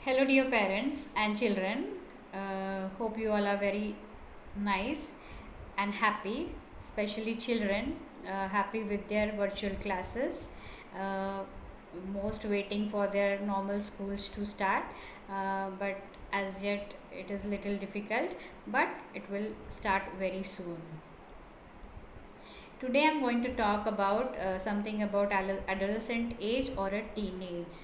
Hello, dear parents and children. Hope you all are very nice and happy, especially children, happy with their virtual classes. Uh, Most waiting for their normal schools to start, but as yet it is little difficult, but it will start very soon. Today I'm going to talk about something about adolescent age or a teenage.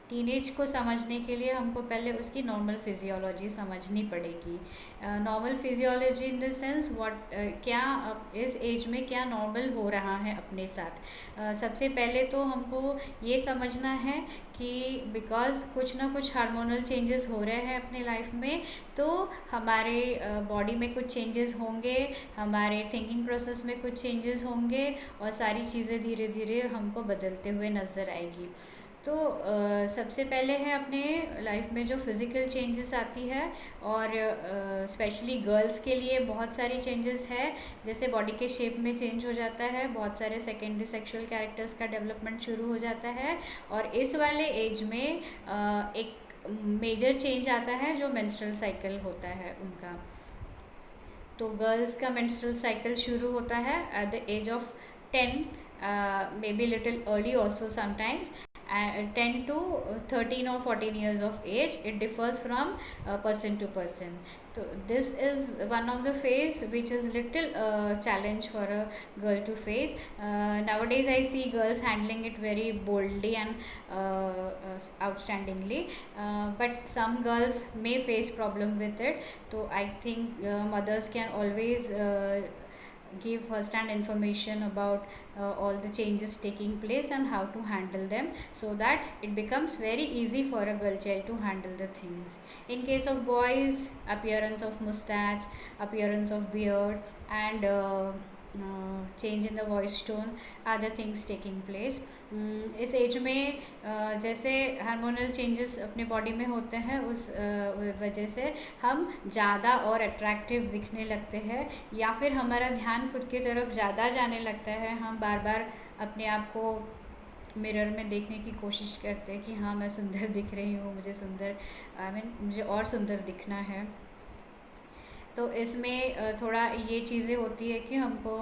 Teenage को समझने के लिए हमको पहले उसकी normal physiology समझनी पड़ेगी. Normal physiology in the sense what क्या इस एज में क्या नॉर्मल हो रहा है अपने साथ. सबसे पहले तो हमको ये समझना है कि बिकॉज कुछ ना कुछ हार्मोनल चेंजेस हो रहे हैं अपने लाइफ में, तो हमारे बॉडी में कुछ चेंजेस होंगे, हमारे थिंकिंग प्रोसेस में कुछ चेंजेस होंगे और सारी चीज़ें धीरे धीरे हमको बदलते हुए नज़र आएगी. तो सबसे पहले है अपने लाइफ में जो फिज़िकल चेंजेस आती है, और स्पेशली गर्ल्स के लिए बहुत सारी चेंजेस है. जैसे बॉडी के शेप में चेंज हो जाता है, बहुत सारे सेकेंडरी सेक्सुअल कैरेक्टर्स का डेवलपमेंट शुरू हो जाता है. और इस वाले एज में एक मेजर चेंज आता है जो मेंस्ट्रुअल साइकिल होता है उनका. तो गर्ल्स का मेंस्ट्रुअल साइकिल शुरू होता है at the age of 10, maybe little early also sometimes. 10 to 13 or 14 years of age. It differs from person to person. So this is one of the phase which is little challenge for a girl to face. Nowadays I see girls handling it very boldly and outstandingly, but some girls may face problem with it. So I think mothers can always give first-hand information about all the changes taking place and how to handle them, so that it becomes very easy for a girl child to handle the things. In case of boys, appearance of mustache, appearance of beard, and change in the voice tone are the things taking place. इस age में जैसे hormonal changes अपने body में होते हैं, उस वजह से हम ज़्यादा और अट्रैक्टिव दिखने लगते हैं, या फिर हमारा ध्यान खुद की तरफ ज़्यादा जाने लगता है. हम बार बार अपने आप को मिरर में देखने की कोशिश करते हैं कि हाँ मैं सुंदर दिख रही हूँ, मुझे सुंदर मुझे और सुंदर दिखना है. तो इसमें थोड़ा ये चीज़ें होती है कि हमको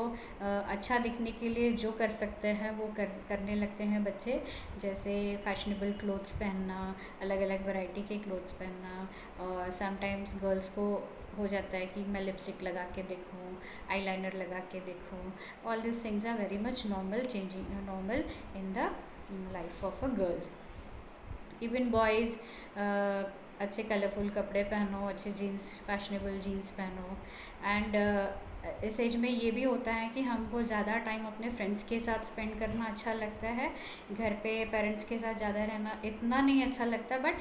अच्छा दिखने के लिए जो कर सकते हैं वो करने लगते हैं बच्चे. जैसे फैशनेबल क्लोथ्स पहनना, अलग अलग वैरायटी के क्लोथ्स पहनना, और समटाइम्स गर्ल्स को हो जाता है कि मैं लिपस्टिक लगा के देखूँ, आईलाइनर लगा के देखूँ. All this things are very much normal in the life of a girl. Even boys अच्छे कलरफुल कपड़े पहनो, अच्छे जीन्स, फैशनेबल जीन्स पहनो. एंड इस एज में ये भी होता है कि हमको ज़्यादा टाइम अपने फ्रेंड्स के साथ स्पेंड करना अच्छा लगता है. घर पे पेरेंट्स के साथ ज़्यादा रहना इतना नहीं अच्छा लगता, बट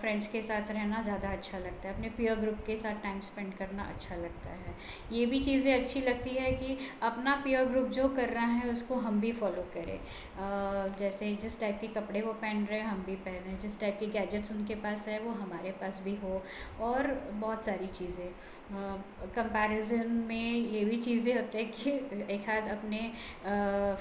फ्रेंड्स के साथ रहना ज़्यादा अच्छा लगता है. अपने पीयर ग्रुप के साथ टाइम स्पेंड करना अच्छा लगता है. ये भी चीज़ें अच्छी लगती है कि अपना पीयर ग्रुप जो कर रहा है उसको हम भी फॉलो करें. जैसे जिस टाइप के कपड़े वो पहन रहे हैं हम भी पहनें, जिस टाइप के गैजेट्स उनके पास है वो हमारे पास भी हो, और बहुत सारी चीज़ें. कंपैरिजन में ये भी चीज़ें होते हैं कि एक आध अपने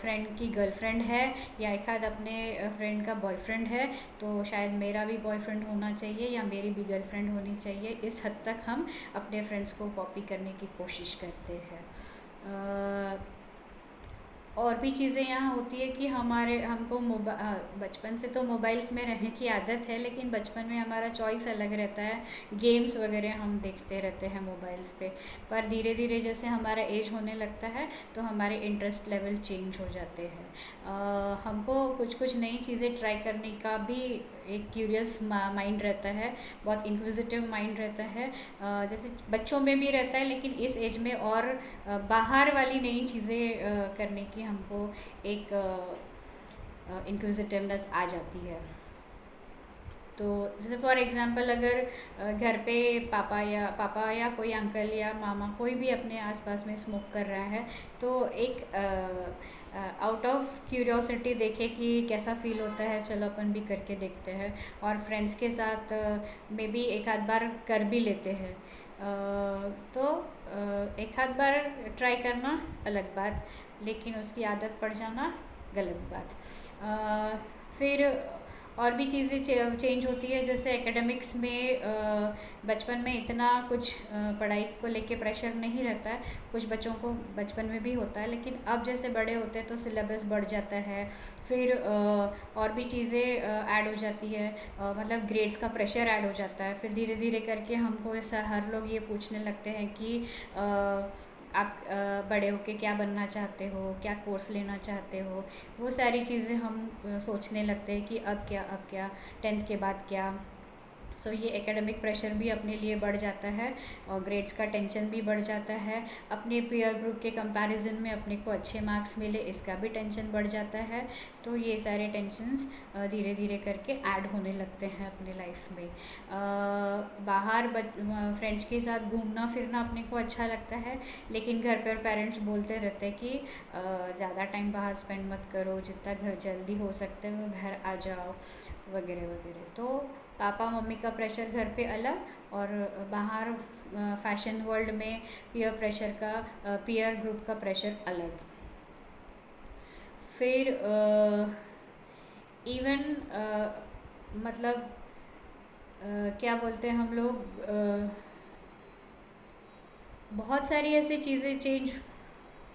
फ्रेंड की गर्लफ्रेंड है, या एक आध अपने फ्रेंड का बॉयफ्रेंड है, तो शायद मेरा भी बॉयफ्रेंड होना चाहिए या मेरी भी गर्लफ्रेंड होनी चाहिए. इस हद तक हम अपने फ्रेंड्स को कॉपी करने की कोशिश करते हैं. और भी चीज़ें यहाँ होती है कि हमको बचपन से तो मोबाइल्स में रहने की आदत है, लेकिन बचपन में हमारा चॉइस अलग रहता है. गेम्स वगैरह हम देखते रहते हैं मोबाइल्स पे, पर धीरे धीरे जैसे हमारा एज होने लगता है तो हमारे इंटरेस्ट लेवल चेंज हो जाते हैं. हमको कुछ कुछ नई चीज़ें ट्राई करने का भी एक क्यूरियस माइंड रहता है, बहुत इंक्विजिटिव माइंड रहता है. जैसे बच्चों में भी रहता है, लेकिन इस एज में और बाहर वाली नई चीज़ें करने की हमको एक इंक्विजिटिवनेस आ जाती है. तो जैसे फॉर एग्ज़ाम्पल अगर घर पे पापा या कोई अंकल या मामा कोई भी अपने आसपास में स्मोक कर रहा है, तो एक आउट ऑफ क्यूरियोसिटी देखे कि कैसा फील होता है, चलो अपन भी करके देखते हैं. और फ्रेंड्स के साथ मे बी एक आध बार कर भी लेते हैं. तो एक आध बार ट्राई करना अलग बात, लेकिन उसकी आदत पड़ जाना गलत बात. फिर और भी चीज़ें चेंज होती है, जैसे एकेडमिक्स में बचपन में इतना कुछ पढ़ाई को लेके प्रेशर नहीं रहता है। कुछ बच्चों को बचपन में भी होता है, लेकिन अब जैसे बड़े होते हैं तो सिलेबस बढ़ जाता है। फिर और भी चीज़ें ऐड हो जाती है, मतलब ग्रेड्स का प्रेशर ऐड हो जाता है। फिर धीरे धीरे करके हमको ऐसा हर लोग ये पूछने लगते हैं कि आप बड़े होके क्या बनना चाहते हो, क्या कोर्स लेना चाहते हो। वो सारी चीज़ें हम सोचने लगते हैं कि अब क्या 10th के बाद क्या। ये एकेडमिक प्रेशर भी अपने लिए बढ़ जाता है, और ग्रेड्स का टेंशन भी बढ़ जाता है। अपने पीयर ग्रुप के कंपैरिजन में अपने को अच्छे मार्क्स मिले, इसका भी टेंशन बढ़ जाता है। तो ये सारे टेंशन्स धीरे धीरे करके ऐड होने लगते हैं अपने लाइफ में। बाहर फ्रेंड्स के साथ घूमना फिरना अपने को अच्छा लगता है, लेकिन घर पर पेरेंट्स बोलते रहते हैं कि ज़्यादा टाइम बाहर स्पेंड मत करो, जितना घर जल्दी हो सकते हो घर आ जाओ, वगैरह वगैरह। तो पापा मम्मी का प्रेशर घर पे अलग, और बाहर फैशन वर्ल्ड में पीयर ग्रुप का प्रेशर अलग। फिर इवन मतलब क्या बोलते हैं हम लोग, बहुत सारी ऐसी चीज़ें चेंज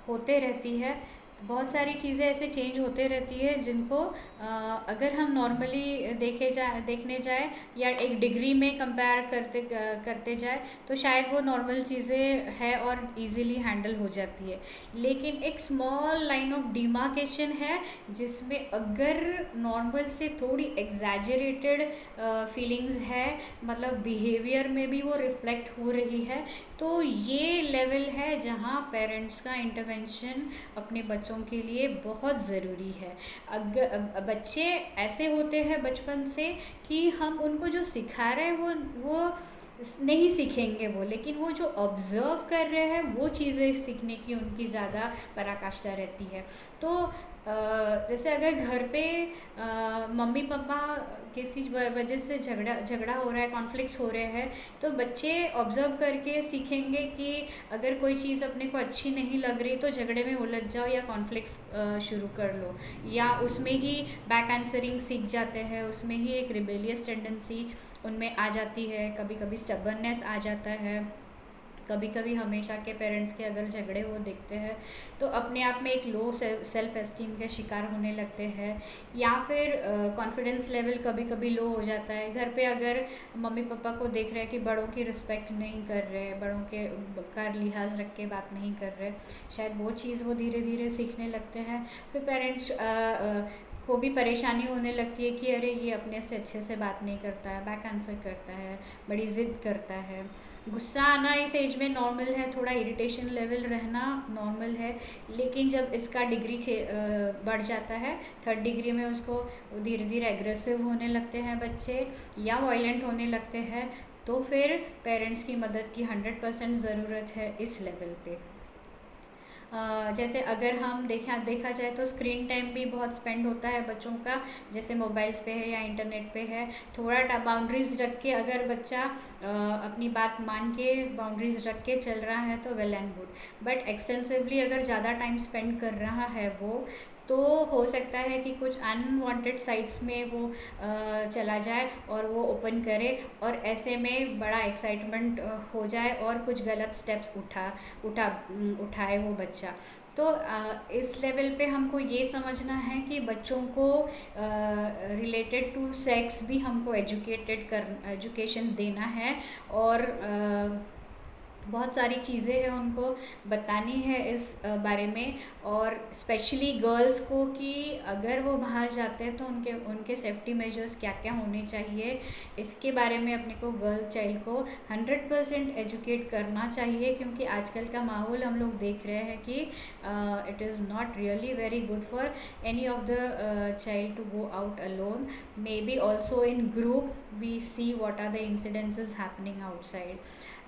होते रहती है। बहुत सारी चीज़ें ऐसे चेंज होते रहती है जिनको अगर हम नॉर्मली देखने जाए या एक डिग्री में कंपेयर करते जाए तो शायद वो नॉर्मल चीज़ें है और इजीली हैंडल हो जाती है। लेकिन एक स्मॉल लाइन ऑफ डिमार्केशन है जिसमें अगर नॉर्मल से थोड़ी एग्जैजरेटेड फीलिंग्स है, मतलब बिहेवियर में भी वो रिफ्लेक्ट हो रही है, तो ये लेवल है जहाँ पेरेंट्स का इंटरवेंशन अपने बच्चों के लिए बहुत ज़रूरी है। अगर बच्चे ऐसे होते हैं बचपन से कि हम उनको जो सिखा रहे हैं वो नहीं सीखेंगे वो, लेकिन वो जो ऑब्ज़र्व कर रहे हैं वो चीज़ें सीखने की उनकी ज़्यादा पराकाष्ठा रहती है। तो जैसे अगर घर पे मम्मी पापा किसी वजह से झगड़ा हो रहा है, कॉन्फ्लिक्ट्स हो रहे हैं, तो बच्चे ऑब्ज़र्व करके सीखेंगे कि अगर कोई चीज़ अपने को अच्छी नहीं लग रही तो झगड़े में उलझ जाओ या कॉन्फ्लिक्ट्स शुरू कर लो, या उसमें ही बैक आंसरिंग सीख जाते हैं, उसमें ही एक रिबेलियस टेंडेंसी उनमें आ जाती है, कभी कभी स्टबर्ननेस आ जाता है। कभी कभी हमेशा के पेरेंट्स के अगर झगड़े वो देखते हैं तो अपने आप में एक लो सेल्फ एस्टीम के शिकार होने लगते हैं, या फिर कॉन्फिडेंस लेवल कभी कभी लो हो जाता है। घर पे अगर मम्मी पापा को देख रहे हैं कि बड़ों की रिस्पेक्ट नहीं कर रहे, बड़ों के का लिहाज रख के बात नहीं कर रहे, शायद वो चीज़ वो धीरे धीरे सीखने लगते हैं। फिर पेरेंट्स को भी परेशानी होने लगती है कि अरे ये अपने से अच्छे से बात नहीं करता है, बैक आंसर करता है, बड़ी ज़िद करता है। गुस्सा आना इस एज में नॉर्मल है, थोड़ा इरिटेशन लेवल रहना नॉर्मल है, लेकिन जब इसका डिग्री बढ़ जाता है, 3rd डिग्री में उसको धीरे धीरे एग्रेसिव होने लगते हैं बच्चे या वायलेंट होने लगते हैं, तो फिर पेरेंट्स की मदद की 100% ज़रूरत है इस लेवल पे। जैसे अगर हम देखा जाए तो स्क्रीन टाइम भी बहुत स्पेंड होता है बच्चों का, जैसे मोबाइल्स पे है या इंटरनेट पे है। थोड़ा बाउंड्रीज रख के अगर बच्चा अपनी बात मान के बाउंड्रीज रख के चल रहा है तो well and good, but extensively अगर ज़्यादा टाइम स्पेंड कर रहा है वो, तो हो सकता है कि कुछ अनवांटेड साइट्स में वो चला जाए और वो ओपन करे, और ऐसे में बड़ा एक्साइटमेंट हो जाए और कुछ गलत स्टेप्स उठाए वो बच्चा। तो इस लेवल पे हमको ये समझना है कि बच्चों को रिलेटेड टू सेक्स भी हमको एजुकेशन देना है, और बहुत सारी चीज़ें हैं उनको बतानी है इस बारे में, और स्पेशली गर्ल्स को कि अगर वो बाहर जाते हैं तो उनके सेफ्टी मेजर्स क्या क्या होने चाहिए, इसके बारे में अपने को गर्ल चाइल्ड को 100% एजुकेट करना चाहिए। क्योंकि आजकल का माहौल हम लोग देख रहे हैं कि it is not really very good for any of the child to go out alone, maybe also in group we see what are the incidences happening outside.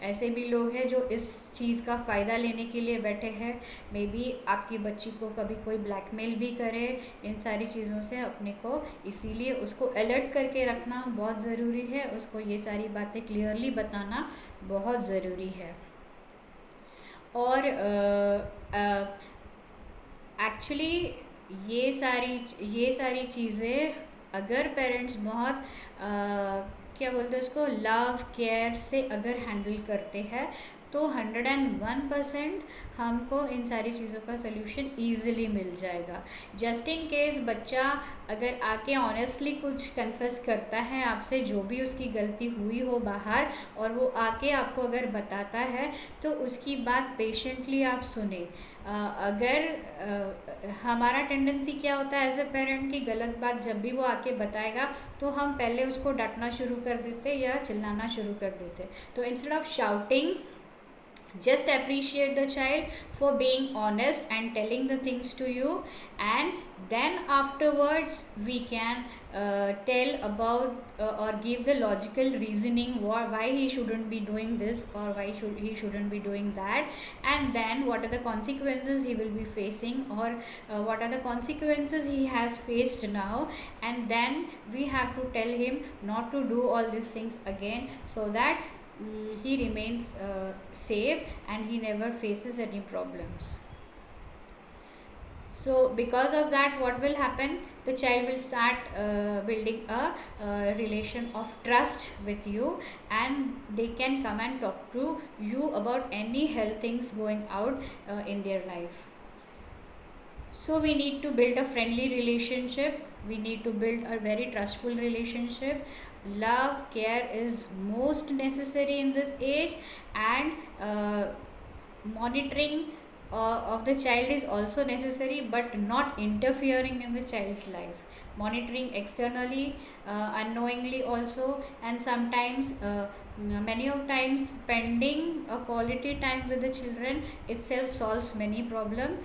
ऐसे भी लोग हैं जो इस चीज़ का फ़ायदा लेने के लिए बैठे हैं, मे बी आपकी बच्ची को कभी कोई ब्लैकमेल भी करे इन सारी चीज़ों से अपने को, इसीलिए उसको अलर्ट करके रखना बहुत ज़रूरी है, उसको ये सारी बातें क्लियरली बताना बहुत ज़रूरी है। और एक्चुअली ये सारी चीज़ें अगर पेरेंट्स बहुत क्या बोलते हैं उसको, लव केयर से अगर हैंडल करते हैं, तो 101% हमको इन सारी चीज़ों का सोल्यूशन ईजिली मिल जाएगा. जस्ट इन केस बच्चा अगर आके ऑनेस्टली कुछ कन्फेस करता है आपसे, जो भी उसकी गलती हुई हो बाहर, और वो आके आपको अगर बताता है, तो उसकी बात पेशेंटली आप सुने. अगर हमारा टेंडेंसी क्या होता है एज ए पेरेंट की, गलत बात जब भी वो आके बताएगा तो हम पहले उसको डांटना शुरू कर देते या चिल्लाना शुरू कर देते. तो instead of shouting, just appreciate the child for being honest and telling the things to you, and then afterwards we can tell about or give the logical reasoning why he shouldn't be doing this, or why he shouldn't be doing that, and then what are the consequences he will be facing, or what are the consequences he has faced now, and then we have to tell him not to do all these things again, so that he remains safe and he never faces any problems. So because of that, what will happen, the child will start building a relation of trust with you, and they can come and talk to you about any health things going out in their life. So we need to build a friendly relationship, we need to build a very trustful relationship. Love, care is most necessary in this age, and monitoring of the child is also necessary, but not interfering in the child's life. Monitoring externally, unknowingly also, and sometimes many of times spending a quality time with the children itself solves many problems.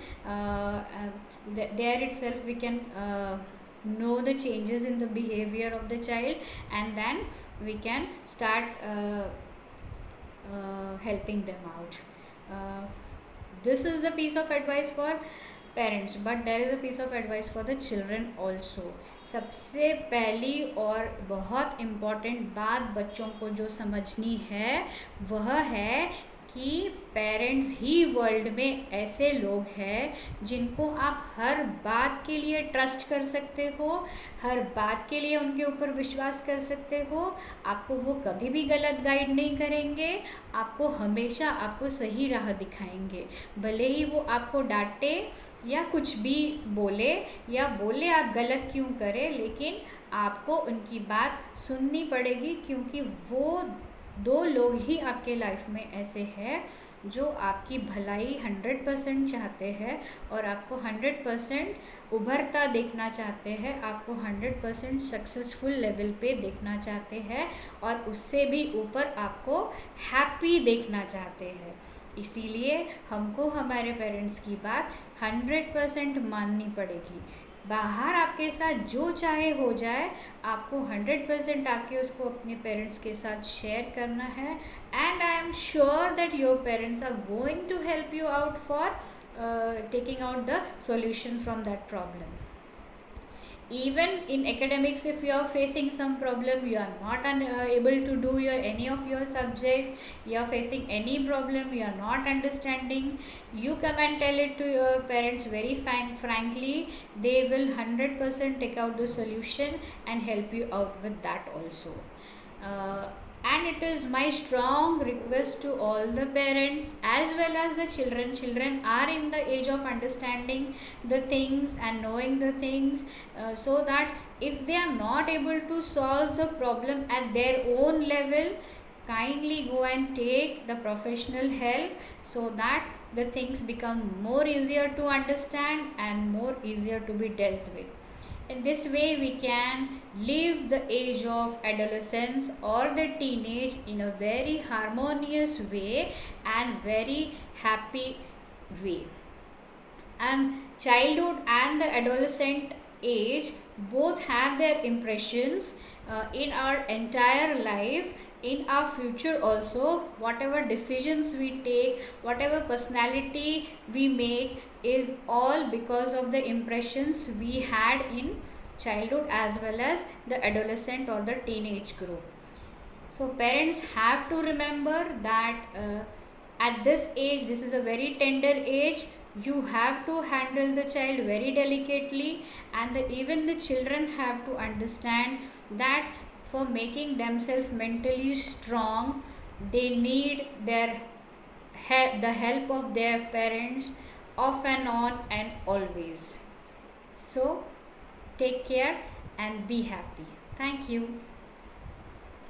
There itself we can know the changes in the behavior of the child, and then we can start helping them out. This is the piece of advice for parents, but there is a piece of advice for the children also. सबसे पहली और बहुत important बात बच्चों को जो समझनी है वह है कि पेरेंट्स ही वर्ल्ड में ऐसे लोग हैं जिनको आप हर बात के लिए ट्रस्ट कर सकते हो, हर बात के लिए उनके ऊपर विश्वास कर सकते हो. आपको वो कभी भी गलत गाइड नहीं करेंगे, आपको हमेशा आपको सही राह दिखाएंगे. भले ही वो आपको डांटे या कुछ भी बोले, या बोले आप गलत क्यों करें, लेकिन आपको उनकी बात सुननी पड़ेगी, क्योंकि वो 2 लोग ही आपके लाइफ में ऐसे हैं जो आपकी भलाई 100% चाहते हैं, और आपको 100% उभरता देखना चाहते हैं, आपको 100% सक्सेसफुल लेवल पे देखना चाहते हैं, और उससे भी ऊपर आपको हैप्पी देखना चाहते हैं. इसीलिए हमको हमारे पेरेंट्स की बात 100% माननी पड़ेगी. बाहर आपके साथ जो चाहे हो जाए, आपको 100% आके उसको अपने पेरेंट्स के साथ शेयर करना है. And I am sure that your parents are going to help you out for taking out the solution from that problem. Even in academics, if you are facing some problem, you are not able to do any of your subjects, you are facing any problem, you are not understanding, you come and tell it to your parents very frankly. They will 100% take out the solution and help you out with that also. And it is my strong request to all the parents as well as the children. Children are in the age of understanding the things and knowing the things, so that if they are not able to solve the problem at their own level, kindly go and take the professional help, so that the things become more easier to understand and more easier to be dealt with. In this way, we can live the age of adolescence or the teenage in a very harmonious way and very happy way. And childhood and the adolescent age both have their impressions in our entire life, in our future also. Whatever decisions we take, whatever personality we make, is all because of the impressions we had in childhood as well as the adolescent or the teenage group. So parents have to remember that at this age, this is a very tender age You have to handle the child very delicately, and even the children have to understand that for making themselves mentally strong, they need the help of their parents off and on and always. So take care and be happy. Thank you.